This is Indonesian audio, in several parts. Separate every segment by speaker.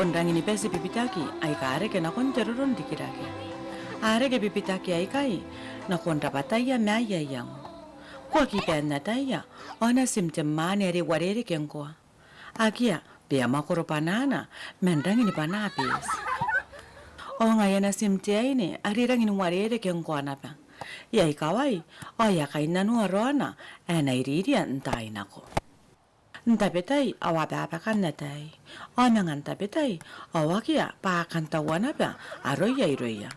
Speaker 1: Pondang ini pesi pipitaki, ay kare ke nakon teruron dikirake. Are ke pipitaki ay kai, nakon rapataya maya yang. Kwa kipen na taya, ona simtem mani ari warere kenkoa. Akia, pia makoro panana, mendang ini panapis. O ngayana simtia ini, ari rang ini warere kenkoa napa. Ya ikawai, o ya kainanu arona, ena iriria entai nako. Ntapetai awa babakan natai. O mangan tapetai, awakia pakan tawana pa, aroya iroya.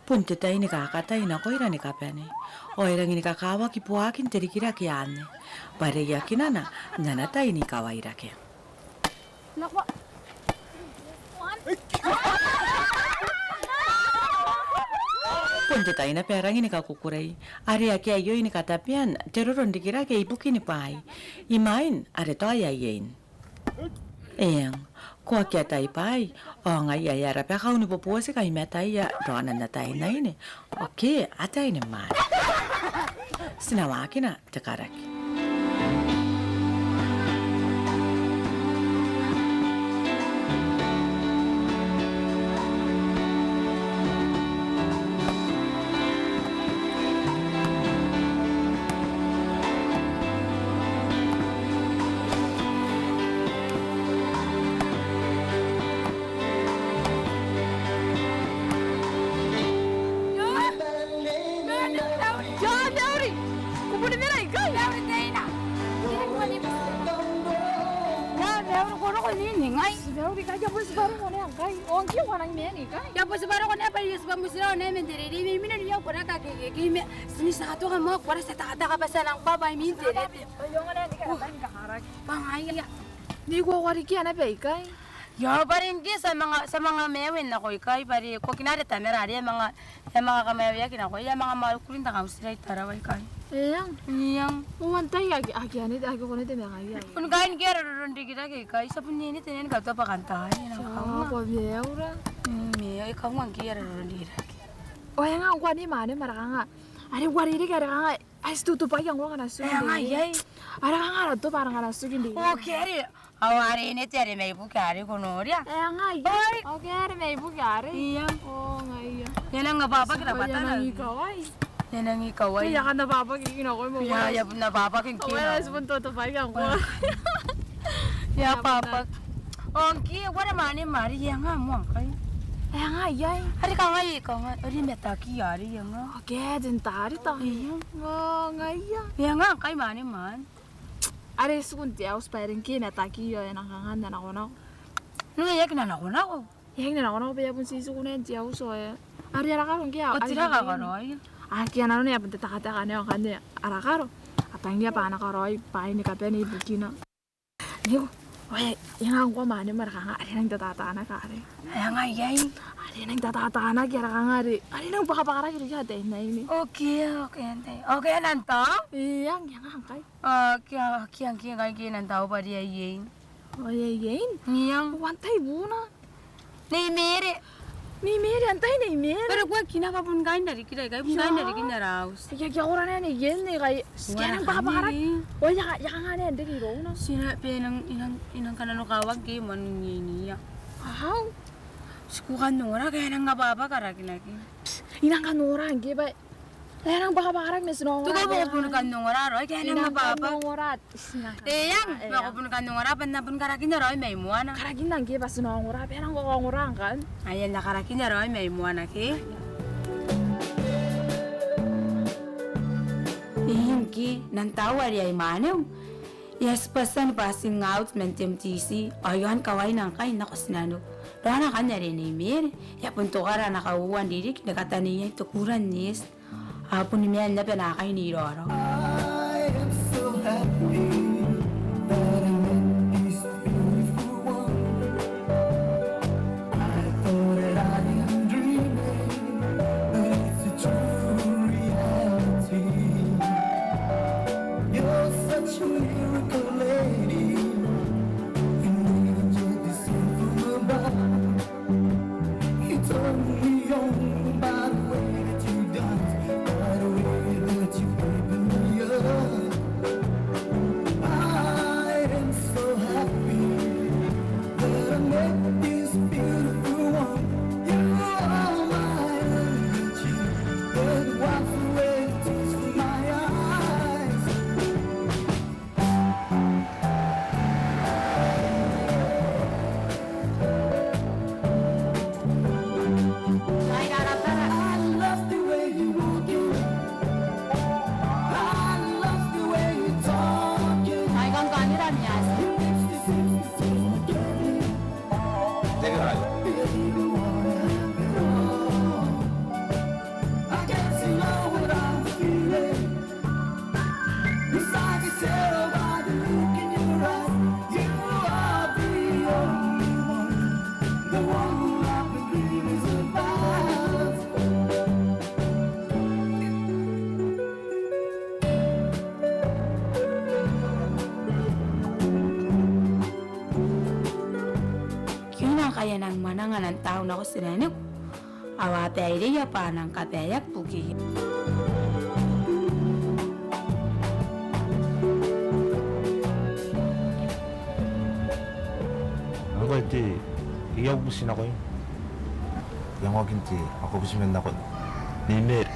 Speaker 1: Punte tai ni kakatay na ko irani kapene. O irang ini kakawa kipuakin terikira kiane. Pare yakinana, nanatay ni kawairake.
Speaker 2: Nakwa.
Speaker 1: Punte tai na perang ini kakukuray. Ari aki ayo ini katapian, teroron dikira ke ibu kini pai. Imain, are to ayayin. Eyang. Kua kia tai pai, o ngai ya rape kau ni popuasi kai metai ya rona na tai na ini. Oke, ata ini mar. Sinawaki na tekaraki.
Speaker 2: Ya pues baru kena apa ya sebab musira ne mentere di mina dia pernah kaki sini satu kan mau kuara saya tak pasal nang baba mintere. Yo ngana di kana ka harak. Pangai ya.
Speaker 3: Ni gua wari ki ana be kai.
Speaker 2: Ya parin ki sa mga mewen na ko kai pari ko kinare tamera dia mga kamera ya kina ko ya mga malukulin ta usira tarawai kai. Yang
Speaker 3: Uwantai agi ani agi ko ne te menga ya.
Speaker 2: kun kain ki ron di kita kai sa punni ni tenen ka to pakantai na
Speaker 3: Ah, ko beura.
Speaker 2: Me ikaw ngang ki ron di kita.
Speaker 3: O yang gua ni mane maranga. Ari wari ri kara nga ai stu pa yang gua kana su.
Speaker 2: Ay.
Speaker 3: Ara nga to parang kana su gindi.
Speaker 2: Okay. Awari ini tiada mai bukari kono dia.
Speaker 3: Ai. Oke, ari me ibu kare.
Speaker 2: Iya.
Speaker 3: Oh, ngai ya.
Speaker 2: Yan ang papa kita
Speaker 3: Patana
Speaker 2: patana.
Speaker 3: ni kawai.
Speaker 2: Yan ang ikaway.
Speaker 3: Ya kan na papa ki na ko mo.
Speaker 2: Ya na papa king
Speaker 3: Wala
Speaker 2: kina.
Speaker 3: spun to pa yang gua.
Speaker 2: Ya papa. Ongki wala mani mari yang mo kay.
Speaker 3: Nga yai.
Speaker 2: Hari ka ngai ka ngai ari metaki yari yang.
Speaker 3: Oke, dentari ta.
Speaker 2: Iya.
Speaker 3: Oh, ngai ya.
Speaker 2: Yang nga kay mani man.
Speaker 3: Ari sukun ti aus pairing ki na taki yo na kangan na ko na.
Speaker 2: Nung yak na ko na ko.
Speaker 3: Yang na ko pe pun si sukun en ti aus so ya. Ari ara karon ki.
Speaker 2: O tira ka roy.
Speaker 3: Aki ana ne apun ta kata kane kan ne ara karo. Apa ngia pa na karoi pa ini ka pe ni bukina. Yo. Oye, yang gua mane mar kanga ari nang tata na kare.
Speaker 2: Yang nga yai.
Speaker 3: Ari nang tata na ki ara kanga ari nang pa pa kara ki ja te na ini.
Speaker 2: Okay, ante. Okay nanto.
Speaker 3: Yang angkai.
Speaker 2: Okay, ang kay nanto pa dia yin.
Speaker 3: Oye, yen.
Speaker 2: Niyang
Speaker 3: Wantai buna.
Speaker 2: ni mere.
Speaker 3: Ni mere antai ni mere.
Speaker 2: Pero gua kina pa pun kain dari kita kai pun kain dari kita raus.
Speaker 3: Ya orang ni yen ni kai. Sekarang pa pa kara. Oh ya nga ne ande ki ro na.
Speaker 2: Sina penang inang kanano kawag ki mon ni ya.
Speaker 3: How?
Speaker 2: Sukukan nora kaya nang ngapa kara kinaki.
Speaker 3: Inang kan orang ki ba. Lerang pa pa kara mes no.
Speaker 2: Tu ko pun kan nora ro kaya nang ngapa.
Speaker 3: Ngorat.
Speaker 2: Yang ko pun kan nora pan na pun kara kina ro may muana.
Speaker 3: Karagin nang ki pas no ngora perang ko ngorang kan.
Speaker 2: Ayan na kara kina ro may muana ki. Ki nang tawar ay manaw. Yes, pasan passing out mentem TC. Ayun kaway nang kay nakosinano. Rana kanya rin ni Mir. Ya punto kara nakauwan dirik nakataniya tukuran nis. Apun ni Mian na pinakay ni Roro.
Speaker 4: I am so happy that I met this beautiful one. I thought that I am dreaming, but it's a true reality. You're such a miracle, lady. You never just descend from above. You turned me on by the way that you dance, by the way that you open me up. I am so happy that I met this
Speaker 2: ng tao na ko sinanip. Awa pere ya pa ng kapayak pugi.
Speaker 5: Ako iti, iyaw busin ako yun. Yang wag inti, ako busin ako. Nimer.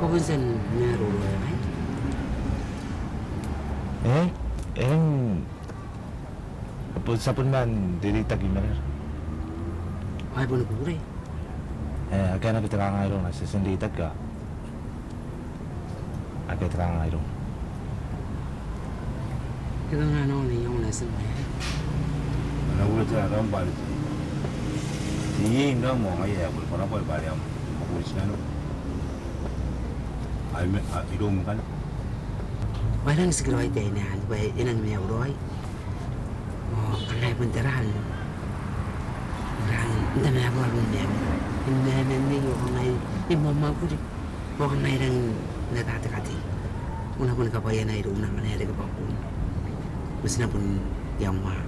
Speaker 6: Kukunsan meron naman.
Speaker 5: Sa punman, dirita gimer.
Speaker 6: Ay po nagpuri.
Speaker 5: Kaya na kita kangayro na sa sinditag ka. Kaya kita kangayro.
Speaker 6: Kita nga naman yung nasa mo yan.
Speaker 7: Nagulat sa akin, balik. Hindi na mo ngayon, wala pa na po, balik ang makulis na no. Ay, ilong ka na.
Speaker 6: Walang siguro ay tayo na ano ba, inang may uroy. O, ang ay puntaran. Orang, hindi may ako arong may ako. Hindi yung kang ay, imamaguri. O kang ay lang natatakati. Una po nakapayan ay roon naman ay ka pa po. Mas na po yung mga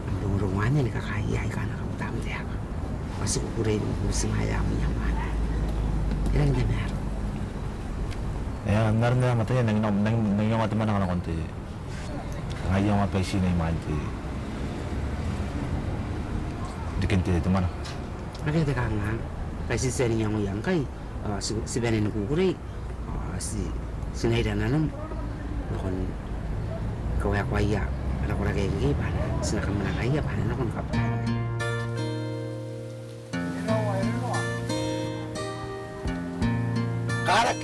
Speaker 6: ang lungurungan niya, nakakayay ka na kamutama tayo ka. Kasi kukurin kung sumaya mo yung mana. Ilang na may ako.
Speaker 5: Naroon na matay, nangyong mataman ako ng konti. Ngayon nga pa isinay manti. Dikinti dito man.
Speaker 6: Nakita ka nga, kasi sa niya mo yan kay, si Benin nagkukuri, si Naida na nung, nakon, kawaya-kwaya, anak ko na kayo mag-iba, sinakang manakaya, paano na kung nakap.
Speaker 7: Karak!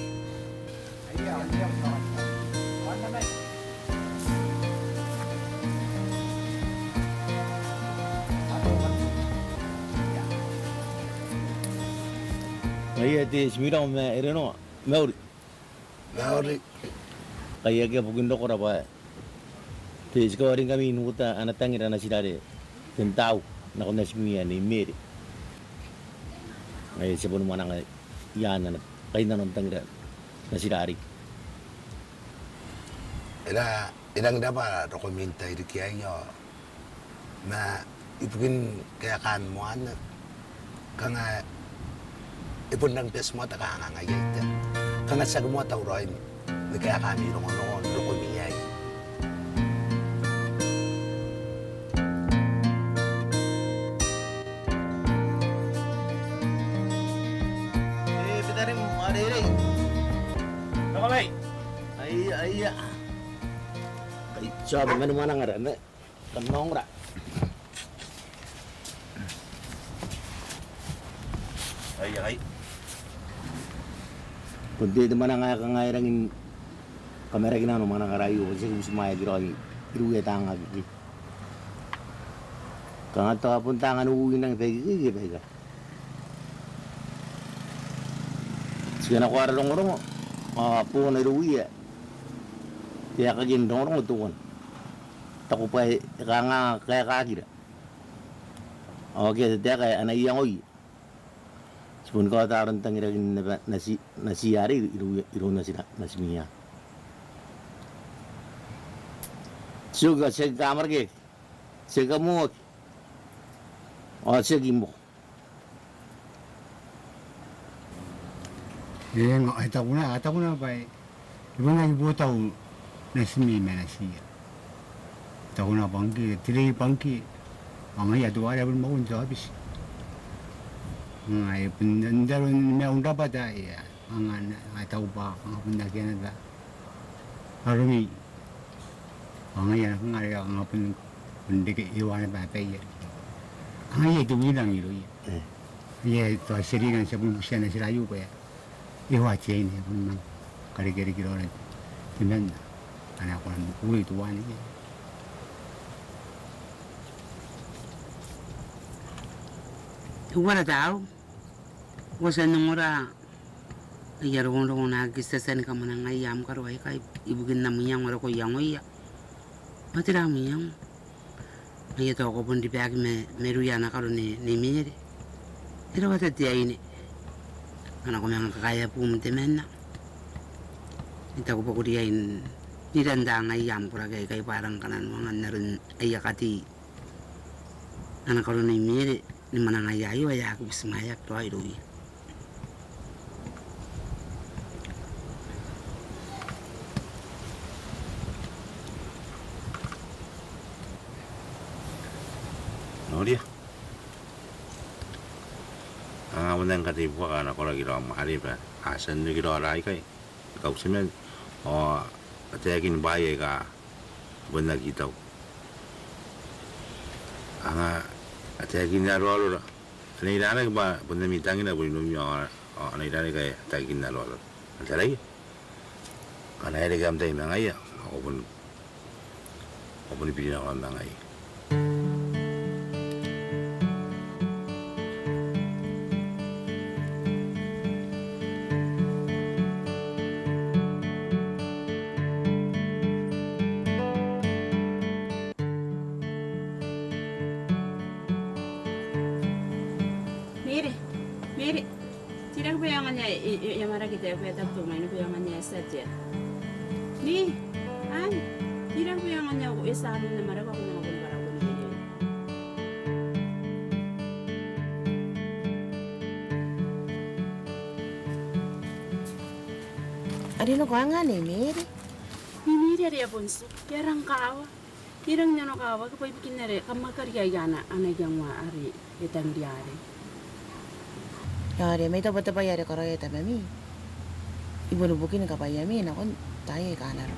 Speaker 8: Kaya ti smira me ereno meuri
Speaker 7: Nauri.
Speaker 8: kaya ke bugindo kora pa ti scoring kami nuta anatangira na sidare tentau na ko nasmiya ni meri ay sebon mana nga yana na kay na nang tangira na sidari
Speaker 7: Ilang dapat dokumenta itu kiayo. Na ipugin kaya kan mo anak. Kanga ipun ng pes mo taka nga ngayon. Kanga sa mo tawroy. Kaya kami nung dokumiyay.
Speaker 8: pitarim adere
Speaker 5: Nakamay!
Speaker 8: ay ay sabi man mana nga ran kanong ra
Speaker 5: Ay.
Speaker 8: kundi di mana nga kangairangin kamera ginano mana karayo kasi sumaya giro ay iruya tanga gi kanga to puntangan uwi nang pegi pega sigana ko aralong ro po na iruya tiya ka gindong ro tuon tako pa kanga kaya kagira okay tiya kaya anayang oy Sebelum kau taruh tentang nasi hari iru nasi minyak. Juga saya kamar ke, saya kamu, saya gimbo.
Speaker 9: Yang ataku na ba? Iba na ibo tahu nasi minyak nasi. Tahu na bangki, tiri bangki. Ang ay dua ada pun maun habis. Ay pendaron meong dapat ya ang tahu ba ang pendakian ada arumi ang ay ang ay ang pendik iwan ba pay ang ay itu bilang itu ya itu seringan sebelum usia nasi layu pa ya iwa chain ya pun kari kiro na tinan anak ko ng uli tuan ya
Speaker 6: Wala tao. Wasa nungura yarong na gistasan ka man nga yam karo ay kay ibugin na miyang wala ko yang oya. Matira miyang. Ay to ko pun di bag meruya na karo ni mire. Ira wata ti ay ni. Ana ko mang kaya pu mtemen na. Ita ko pagod yain nirandang ay yampura kay parang kanan mga narin ay yakati anak kalau ni mire ni manang ayayo ay aku bisa mayak to ay ruwi
Speaker 8: Dia Amunang katipu kan ako lagi raw mahari pa asan ni kiro rai kai kau semen atakin baye ka benda kita atakin na rolo ni dana ba benda mitangin na bulino mi ni dana kai atakin na rolo antalai kana ere gam tay mangai ako pun pilih na mangai
Speaker 2: Mire, tidak bayangannya yang marah kita kita tuh main bayangannya saja. Nih, tidak bayangannya aku esam na marah aku na aku para aku ni.
Speaker 10: Adino ko nga ni Miri.
Speaker 2: Mire dia bonsu, yarang kawa. Irang nyano kawa kapag bikin nere kamakar ya anak yang mau ari etang diare.
Speaker 10: Yari, may tapat pa yari ko rin ito, mami. Ibunubukin ka pa yami, ako tayo ikanar.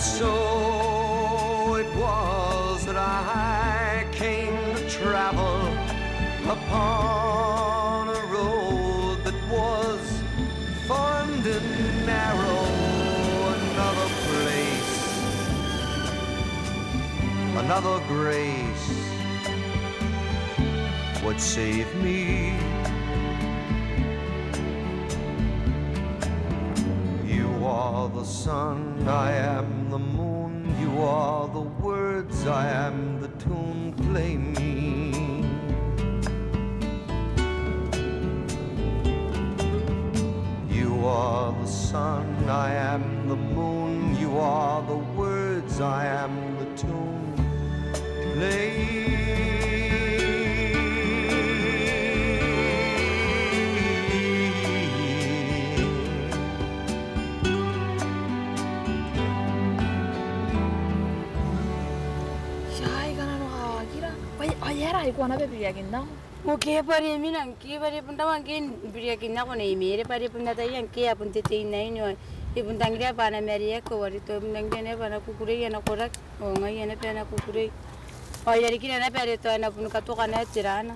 Speaker 4: So it was that I came to travel upon a road that was formed and narrow. Another place, another grace would save me. You are the sun, I am the moon. You are the words, I am the tune. Play me. You are the sun, I am the moon. You are the words, I am the tune. Play.
Speaker 3: Ay, kuana be biriagin daw.
Speaker 2: Mo kaya pare minang kaya pare punta wangkin biriagin ako na imere pare punta tayo yang kaya punta tayo na inyo Ibun tangria pana meria ko wari to ibun tangria pana kukure yana korak o ngai yana pana kukure o yari kina na pere to na pun katu kana tirana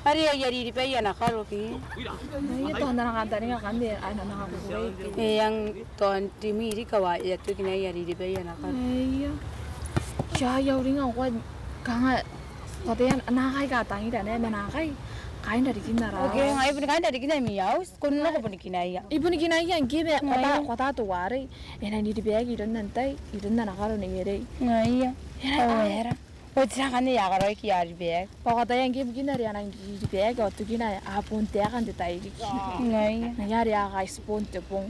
Speaker 2: ari yari ripe yana karo ki
Speaker 3: Iya to na kan tani kan de ana na kukure.
Speaker 2: yang ton timiri kawa ya tu kina yari ripe yana karo
Speaker 3: Iya. Ya ya ringa ko kanga kotean na kai ka tangi da ne na kai kain dari kinara.
Speaker 2: oke ngai pun kan dari kina miaus kun no ko pun kina ya
Speaker 3: Ibu ni kina yang gibe kota tu wari. Ena ni di bagi don nantai idon na karo ni yere.
Speaker 2: ngai ya o era o tira kan ya karo ki yari be
Speaker 3: Pokota yang gibe kina ri anang di bagi o tu kina apun te kan de tai di.
Speaker 2: ngai ya
Speaker 3: Na yari a kai spon te pong.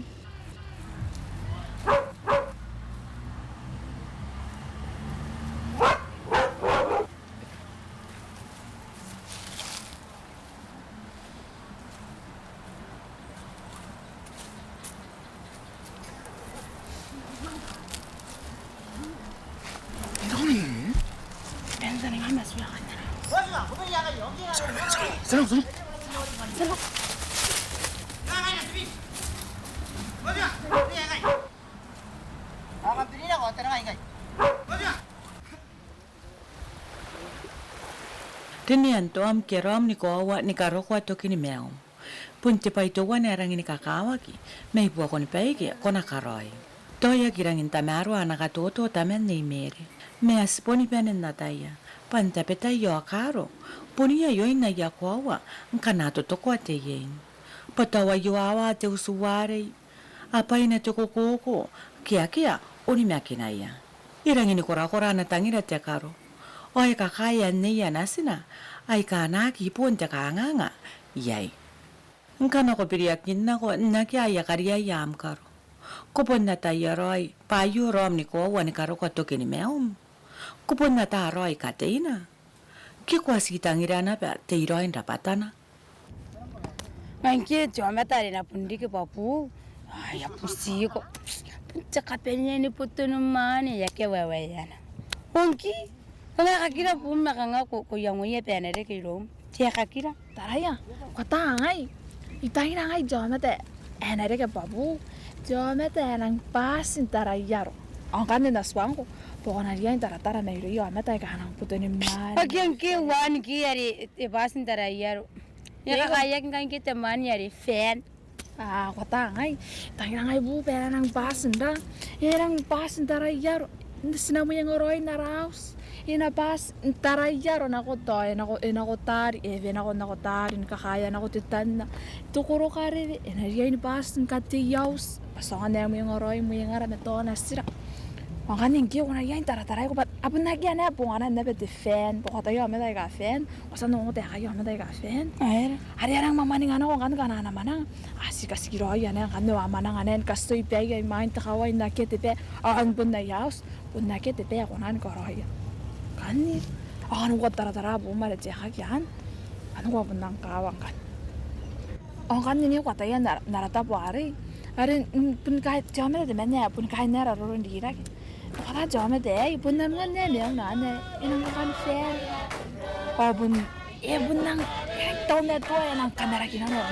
Speaker 1: Tinian to am kerom ni kowa ni karoko to kini meom. Punti pai to wane rangi ni kakawa ki. Mei bua koni paiki kona karoi. Toya kirangin tamaru anaka toto tamen ni mere. Me asponi penen nataya. Panta peta yo akaro. Punia yo ina ya kowa. Nkanato to kwa te yen. Patawa yo awa te usuware. Apa ina to koko. Kia uni makinaya. Irangi ni kora na tangira te karo. Oe kakaya niya nasina, ay kanaki pun te kanganga, yay. Nkana ko piriyakin na ko, nakiaya kariya yam karo. Kupon na tayo roy, payo rom ni ko, wani karo ko toki ni meom. Kupon na ta roy kateina. Kikwa sitang irana pa, te iroin rapatana.
Speaker 2: Mangke jome tari na pundi ke papu ya pusi ko punca kapenya ni putu numane ya ke wewe yana onki Kanga kakira pun makanga ko yang ngoye penere ke rom. Tia kakira.
Speaker 3: Taraya. Kota ngai. Itai ngai jome te. Enere ke babu. Jome te nang pasin tarayaro. Angkan na swangko. Pokona dia tara na iro yo amata ka hanang puto ni man.
Speaker 2: Agian ke wan ki yari pasin tarayaro. Ya kakaya kan ke teman yari fan.
Speaker 3: Ah, kota ngai. Tai ngai bu pera nang pasin da. Erang pasin tarayaro. Sinamu yang oroi na raus. Ina pas tarayaro na ko to ina ko tari na ko tari kakaya na ko titan tukuro kare ina riya ni pas kati yaus pasongan na mo yung oroy mo yung ara na to na sira Makan yang kau na yan tara ko pat apa lagi na punganan na bet fan pokok tayo ame tayo ka fan osa nung tayo kayo ame tayo ka fan hari arang mamaning ano ko kan kana manang asik asik roy yan kan no manang anen kastoy pe ay main takaway na kete ang bun na yaus bun na kete pe ako nan ko roy Kani, ako ko tara bumalik siya kagyan. Ano ko punang kawang kan? Ang kanini ko tayo narata po ari. Ari pun kahit jame de menya pun kahit nara roron dira. Kata jame de pun nang ne yang nane inang kan fair. O pun pun nang tau na to yang kamera kina no.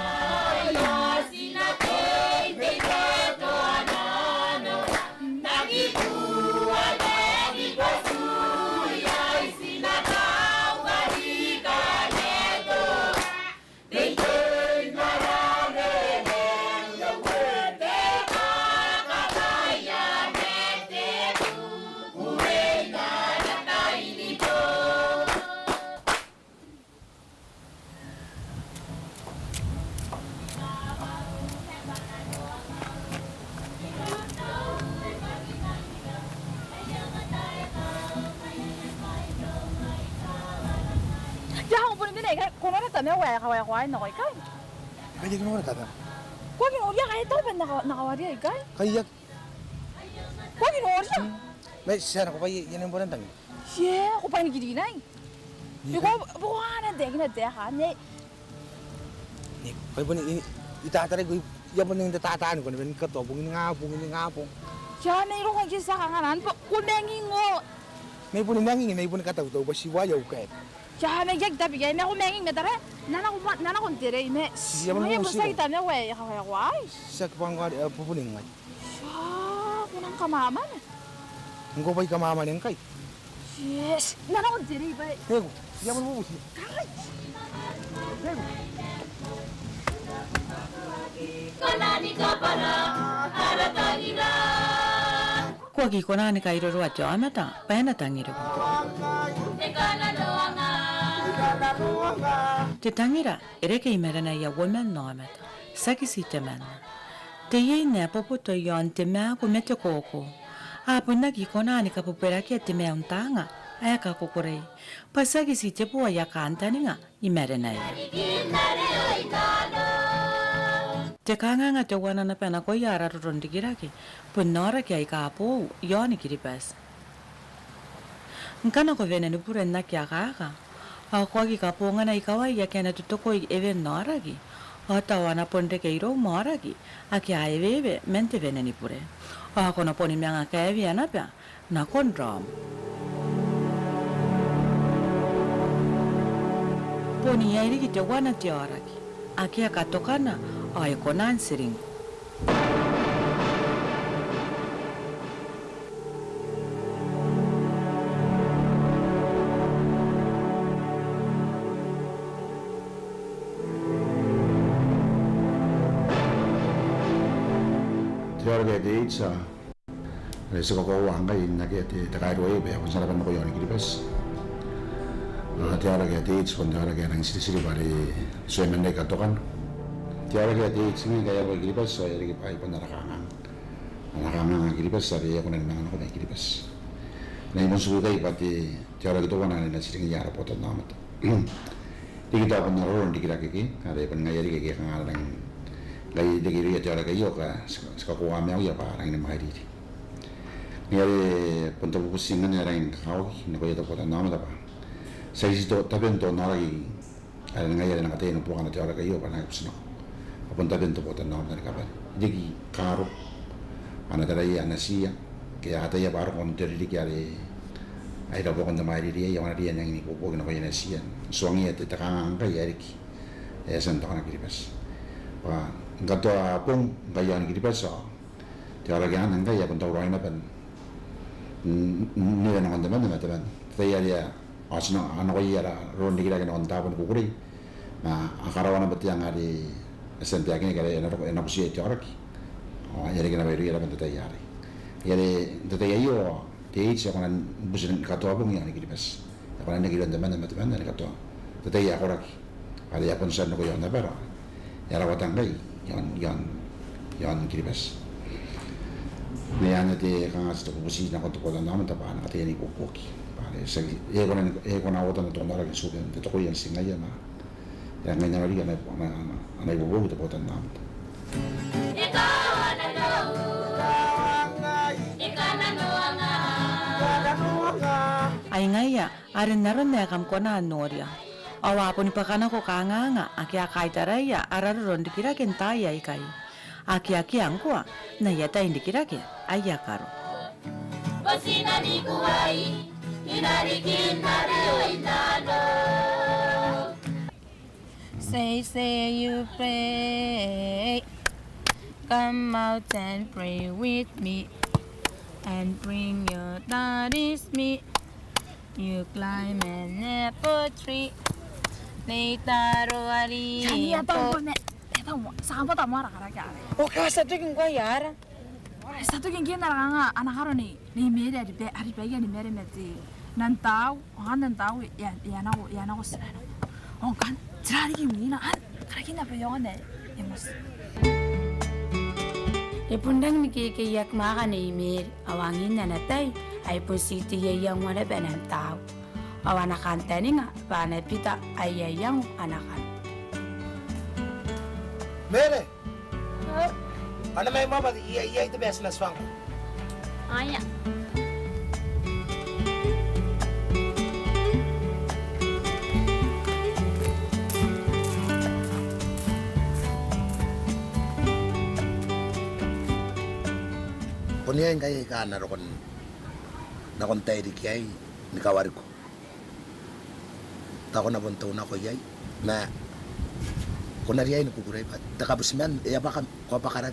Speaker 3: Kaya kawai na koy kay.
Speaker 5: Kaya ka naman tata.
Speaker 3: Kuha ginuulya kaya ito ba nakawari ay kay?
Speaker 5: Kaya.
Speaker 3: Kuha ginuulya.
Speaker 5: May siya na ko pa yan ang buwan tang.
Speaker 3: Yeah, ako pa yung giginay. Buka na dek na dek ha. Ne.
Speaker 5: Kaya po ni itatari ko yan po nang tatataan ko na katopong ngapong.
Speaker 3: Siya mayroon kang kisa kanganan pa kumenging mo.
Speaker 5: May po ni nangingin na po ni kataw ba siwayaw kaya.
Speaker 3: Siya may jag tabi kaya may kumenging na tara. Nana kong tire ine.
Speaker 5: Siya mo
Speaker 3: May
Speaker 5: nang
Speaker 3: busa kita na we kaya kway.
Speaker 5: Siya ko pang pupuning nga.
Speaker 3: Ah, kunang kamaman.
Speaker 7: Ang gopay ka mama niyang kay.
Speaker 3: Yes, nanood diri ba?
Speaker 7: Tego, yaman mo busi.
Speaker 1: Kua ki kona ni kai roro ajo amata, paena tangira ko. Te tangira, ereke imerana ya woman no amata, saki si te mana. Te ye ne popo to yon te mea ko mete koko. Apo na ki kona ni ka popera ki te mea untanga, aya ka kokorei. Pasaki si te pua ya kantani nga, imerana ya. Te kanganga te wana na pena ko yara rorondikiraki, punora ki ai ka apo yoni kiripas. Nkana ko vene nupure na ki akaka. Ako ki ka ponga na ikawa ya kena tutoko i even noragi. Ota wana ponde ke iro moragi. Aki ai veve mente vene ni pure. Ako na poni mianga ka evi anapia na kondrom. Poni ya iri ki te wana te oraki. Aki akatokana ai konan siring.
Speaker 11: Tiada dia itu, rasa kau orang kaya nak dia terkait dua ibu, aku salah pernah kau yang kiribas. Tiada dia itu, pun tiada dia nang siri bari suami mereka tu kan. Tiada dia itu, ni kaya kau kiribas, saya lagi pai pun narakangan kiribas, saya aku nang aku nang kiribas. Nai musuh kaya pati tiada kita pun nang siri ni arah potong nama tu. Di kita pun naruh di kira kiki, ada pun ngayari kiki kangal nang gay degiri ya tiada kayo ka sekakuha meo ya parang ini mahiri ngayari punto pupusingan ya rin kau na ko ito po ta nama pa sa isito tabi ito naray ay ngayari nakatayin ng pukan na tiada kayo pa nakapsino papunta din ito po ta nama na kapan digi karo ana taray anasiya kaya ataya parang kung tirili kaya ay daw po kung na mahiri ya yung riyan yung inipupog na ko yung anasiya suwangi at itakangang kaya eriki eh santo ka nakiribas pa gato apong gayan kiribas so tiada lagi anang kaya pun tahu orang apa ni orang orang teman teman saya dia asno anak kaya ron dikira kena orang tahu pun kukuri nah akarawan apa tiang hari sentiak ini kaya enak usia tiada lagi jadi kena bayar dia pun tetap hari jadi tetap iyo dia itu kalau bukan gato apong yang kiribas kalau anda kira teman dan gato tetap iya orang ada yang pun sana kaya orang apa ya rawatan kaya yon kiribas. Niya nati kangas to kubusi na ko to ko naman ta pa na kati ni kukuki. Pare sa ko na wata na to na rin sudan to ko yan singaya na. Yan nga na rin na ibubugo to po tan naman.
Speaker 1: Ay ngaya, arin naron na kam ko na anorya. Awa po ni pakana ko kanganga, aki akay taraya, araron dikira kentaya ikay. Aki ang kuwa, na yata hindi kirake, ayakaro.
Speaker 12: Basina ni kuwai, inarikin na rin inano.
Speaker 2: Say you pray. Come out and pray with me. And bring your daddy's meat. You climb an apple tree.
Speaker 3: Jadi atau mana? Kita mau sama tak marah kerja ni.
Speaker 2: Oh, kasa tu kau yara.
Speaker 3: Satu genggi naranga anak karo ni mere hari pagi ni mere meti. Nantau, orang nantau ya nak senang. Orang kan cerita ni mina kan kerja kita perjuangan ni. Emas.
Speaker 2: Ipundang ni yak makan ni mere awangin na natay ay pun siti yang mana benam tahu. Awanakan tani nga panet pita ay yang anakan.
Speaker 7: Mere. Ano may mama iya itu best na swang.
Speaker 12: Aya.
Speaker 7: Punya yang kaya ikan nakon tayo di kaya ni kawari ko. Tako na buntaw na ko yay na kunariya ni kukuray pa. Takabusman iya pa ko pa karag.